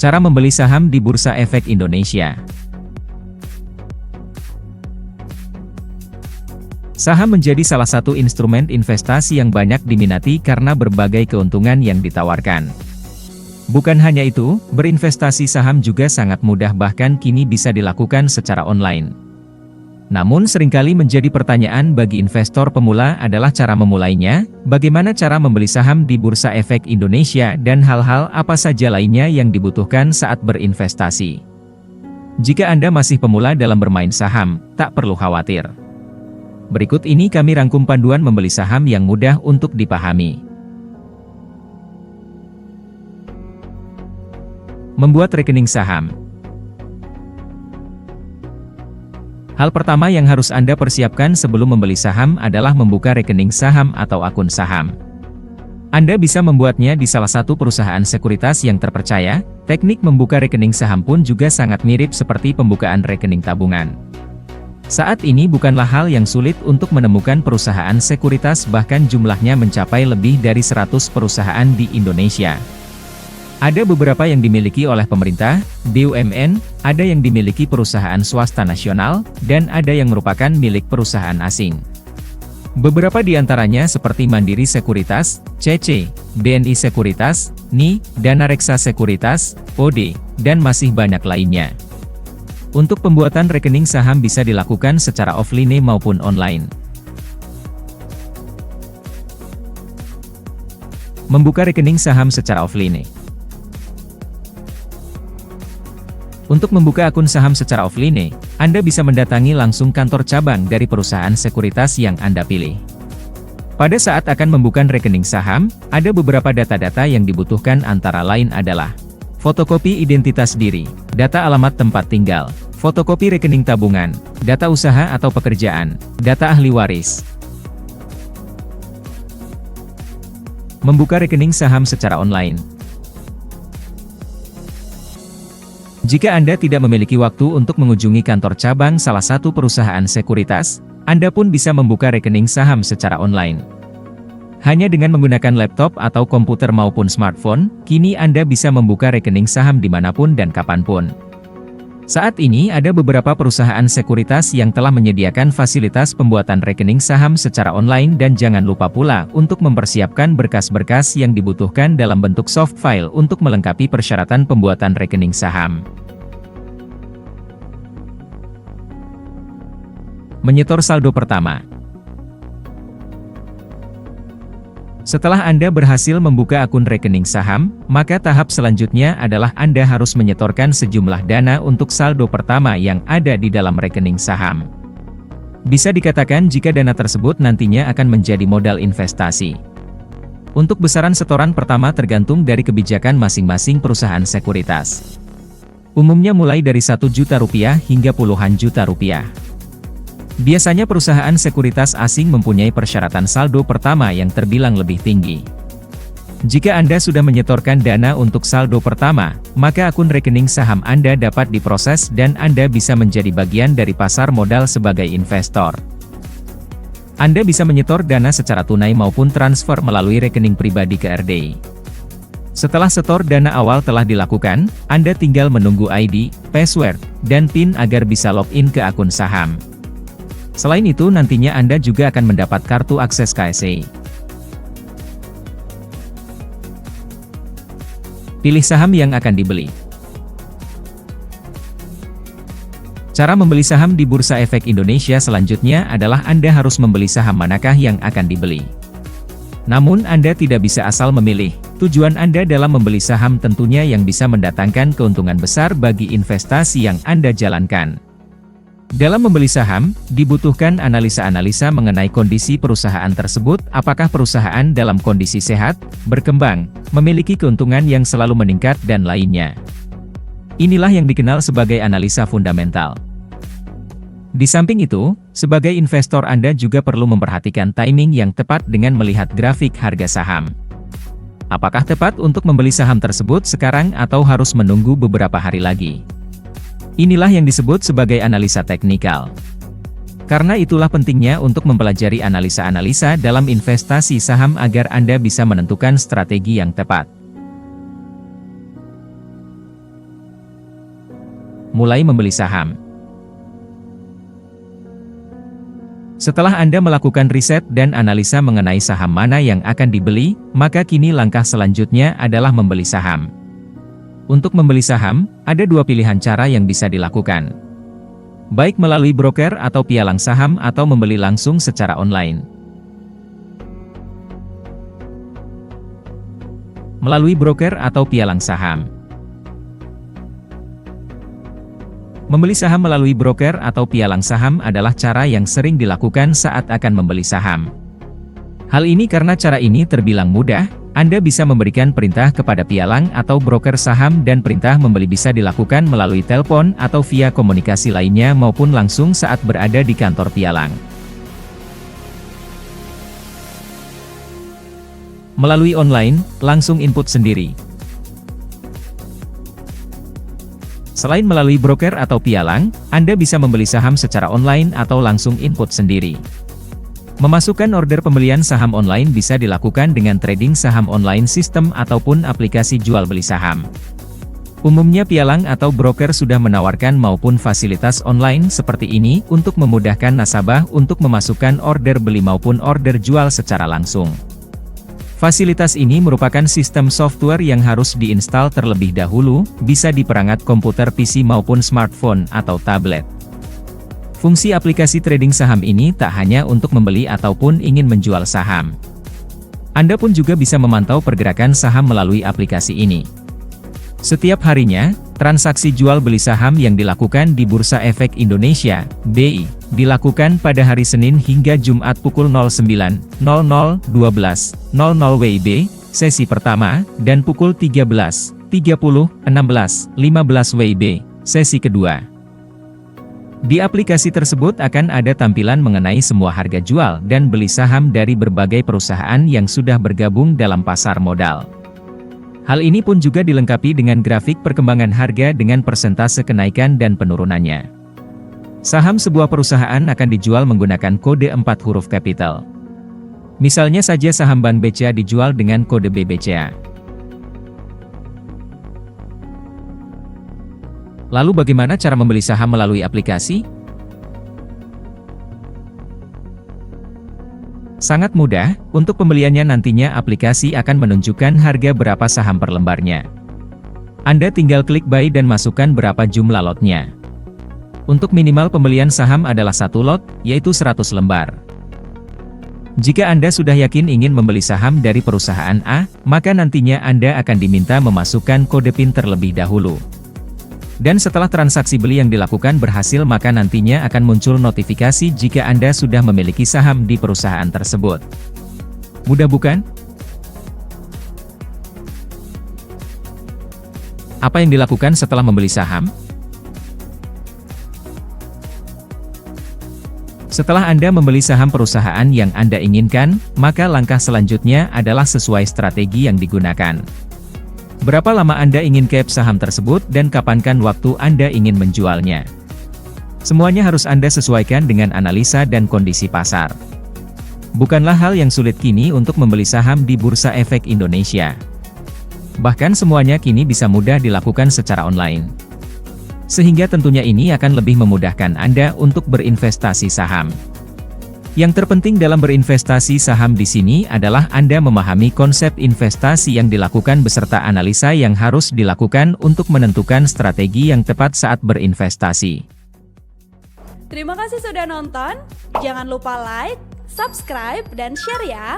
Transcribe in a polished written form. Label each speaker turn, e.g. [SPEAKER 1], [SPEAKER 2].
[SPEAKER 1] Cara membeli saham di Bursa Efek Indonesia. Saham menjadi salah satu instrumen investasi yang banyak diminati karena berbagai keuntungan yang ditawarkan. Bukan hanya itu, berinvestasi saham juga sangat mudah, bahkan kini bisa dilakukan secara online. Namun seringkali menjadi pertanyaan bagi investor pemula adalah cara memulainya, bagaimana cara membeli saham di Bursa Efek Indonesia dan hal-hal apa saja lainnya yang dibutuhkan saat berinvestasi. Jika Anda masih pemula dalam bermain saham, tak perlu khawatir. Berikut ini kami rangkum panduan membeli saham yang mudah untuk dipahami. Membuat rekening saham. Hal pertama yang harus Anda persiapkan sebelum membeli saham adalah membuka rekening saham atau akun saham. Anda bisa membuatnya di salah satu perusahaan sekuritas yang terpercaya. Teknik membuka rekening saham pun juga sangat mirip seperti pembukaan rekening tabungan. Saat ini bukanlah hal yang sulit untuk menemukan perusahaan sekuritas, bahkan jumlahnya mencapai lebih dari 100 perusahaan di Indonesia. Ada beberapa yang dimiliki oleh pemerintah, BUMN, ada yang dimiliki perusahaan swasta nasional, dan ada yang merupakan milik perusahaan asing. Beberapa di antaranya seperti Mandiri Sekuritas, CC, BNI Sekuritas, NI, Danareksa Sekuritas, OD, dan masih banyak lainnya. Untuk pembuatan rekening saham bisa dilakukan secara offline maupun online. Membuka rekening saham secara offline. Untuk membuka akun saham secara offline, Anda bisa mendatangi langsung kantor cabang dari perusahaan sekuritas yang Anda pilih. Pada saat akan membuka rekening saham, ada beberapa data-data yang dibutuhkan, antara lain adalah fotokopi identitas diri, data alamat tempat tinggal, fotokopi rekening tabungan, data usaha atau pekerjaan, data ahli waris. Membuka rekening saham secara online. Jika Anda tidak memiliki waktu untuk mengunjungi kantor cabang salah satu perusahaan sekuritas, Anda pun bisa membuka rekening saham secara online. Hanya dengan menggunakan laptop atau komputer maupun smartphone, kini Anda bisa membuka rekening saham dimanapun dan kapanpun. Saat ini ada beberapa perusahaan sekuritas yang telah menyediakan fasilitas pembuatan rekening saham secara online, dan jangan lupa pula untuk mempersiapkan berkas-berkas yang dibutuhkan dalam bentuk soft file untuk melengkapi persyaratan pembuatan rekening saham. Menyetor saldo pertama. Setelah Anda berhasil membuka akun rekening saham, maka tahap selanjutnya adalah Anda harus menyetorkan sejumlah dana untuk saldo pertama yang ada di dalam rekening saham. Bisa dikatakan jika dana tersebut nantinya akan menjadi modal investasi. Untuk besaran setoran pertama tergantung dari kebijakan masing-masing perusahaan sekuritas. Umumnya mulai dari Rp1.000.000 hingga puluhan juta rupiah. Biasanya perusahaan sekuritas asing mempunyai persyaratan saldo pertama yang terbilang lebih tinggi. Jika Anda sudah menyetorkan dana untuk saldo pertama, maka akun rekening saham Anda dapat diproses dan Anda bisa menjadi bagian dari pasar modal sebagai investor. Anda bisa menyetor dana secara tunai maupun transfer melalui rekening pribadi ke RDI. Setelah setor dana awal telah dilakukan, Anda tinggal menunggu ID, password, dan PIN agar bisa login ke akun saham. Selain itu nantinya Anda juga akan mendapat kartu akses KSE. Pilih saham yang akan dibeli. Cara membeli saham di Bursa Efek Indonesia selanjutnya adalah Anda harus membeli saham manakah yang akan dibeli. Namun Anda tidak bisa asal memilih. Tujuan Anda dalam membeli saham tentunya yang bisa mendatangkan keuntungan besar bagi investasi yang Anda jalankan. Dalam membeli saham, dibutuhkan analisa-analisa mengenai kondisi perusahaan tersebut, apakah perusahaan dalam kondisi sehat, berkembang, memiliki keuntungan yang selalu meningkat, dan lainnya. Inilah yang dikenal sebagai analisa fundamental. Di samping itu, sebagai investor Anda juga perlu memperhatikan timing yang tepat dengan melihat grafik harga saham. Apakah tepat untuk membeli saham tersebut sekarang atau harus menunggu beberapa hari lagi? Inilah yang disebut sebagai analisa teknikal. Karena itulah pentingnya untuk mempelajari analisa-analisa dalam investasi saham agar Anda bisa menentukan strategi yang tepat. mulai membeli saham. Setelah Anda melakukan riset dan analisa mengenai saham mana yang akan dibeli, maka kini langkah selanjutnya adalah membeli saham. Untuk membeli saham, ada dua pilihan cara yang bisa dilakukan. Baik melalui broker atau pialang saham atau membeli langsung secara online. Melalui broker atau pialang saham. Membeli saham melalui broker atau pialang saham adalah cara yang sering dilakukan saat akan membeli saham. Hal ini karena cara ini terbilang mudah, Anda bisa memberikan perintah kepada pialang atau broker saham dan perintah membeli bisa dilakukan melalui telepon atau via komunikasi lainnya maupun langsung saat berada di kantor pialang. Melalui online, langsung input sendiri. Selain melalui broker atau pialang, Anda bisa membeli saham secara online atau langsung input sendiri. Memasukkan order pembelian saham online bisa dilakukan dengan trading saham online sistem ataupun aplikasi jual beli saham. Umumnya pialang atau broker sudah menawarkan maupun fasilitas online seperti ini untuk memudahkan nasabah untuk memasukkan order beli maupun order jual secara langsung. Fasilitas ini merupakan sistem software yang harus diinstal terlebih dahulu, bisa di perangkat komputer PC maupun smartphone atau tablet. Fungsi aplikasi trading saham ini tak hanya untuk membeli ataupun ingin menjual saham. Anda pun juga bisa memantau pergerakan saham melalui aplikasi ini. Setiap harinya, transaksi jual beli saham yang dilakukan di Bursa Efek Indonesia, BI, dilakukan pada hari Senin hingga Jumat pukul 09.00, 12.00 WIB, sesi pertama, dan pukul 13.30, 16.15 WIB, sesi kedua. Di aplikasi tersebut akan ada tampilan mengenai semua harga jual dan beli saham dari berbagai perusahaan yang sudah bergabung dalam pasar modal. Hal ini pun juga dilengkapi dengan grafik perkembangan harga dengan persentase kenaikan dan penurunannya. Saham sebuah perusahaan akan dijual menggunakan kode 4 huruf kapital. Misalnya saja saham Bank BCA dijual dengan kode BBCA. Lalu bagaimana cara membeli saham melalui aplikasi? Sangat mudah, untuk pembeliannya nantinya aplikasi akan menunjukkan harga berapa saham per lembarnya. Anda tinggal klik buy dan masukkan berapa jumlah lotnya. Untuk minimal pembelian saham adalah 1 lot, yaitu 100 lembar. Jika Anda sudah yakin ingin membeli saham dari perusahaan A, maka nantinya Anda akan diminta memasukkan kode PIN terlebih dahulu. Dan setelah transaksi beli yang dilakukan berhasil maka nantinya akan muncul notifikasi jika Anda sudah memiliki saham di perusahaan tersebut. Mudah bukan? Apa yang dilakukan setelah membeli saham? Setelah Anda membeli saham perusahaan yang Anda inginkan, maka langkah selanjutnya adalah sesuai strategi yang digunakan. Berapa lama Anda ingin cap saham tersebut dan kapankan waktu Anda ingin menjualnya. Semuanya harus Anda sesuaikan dengan analisa dan kondisi pasar. Bukanlah hal yang sulit kini untuk membeli saham di Bursa Efek Indonesia. Bahkan semuanya kini bisa mudah dilakukan secara online. Sehingga tentunya ini akan lebih memudahkan Anda untuk berinvestasi saham. Yang terpenting dalam berinvestasi saham di sini adalah Anda memahami konsep investasi yang dilakukan beserta analisa yang harus dilakukan untuk menentukan strategi yang tepat saat berinvestasi.
[SPEAKER 2] Terima kasih sudah nonton. Jangan lupa like, subscribe, dan share ya.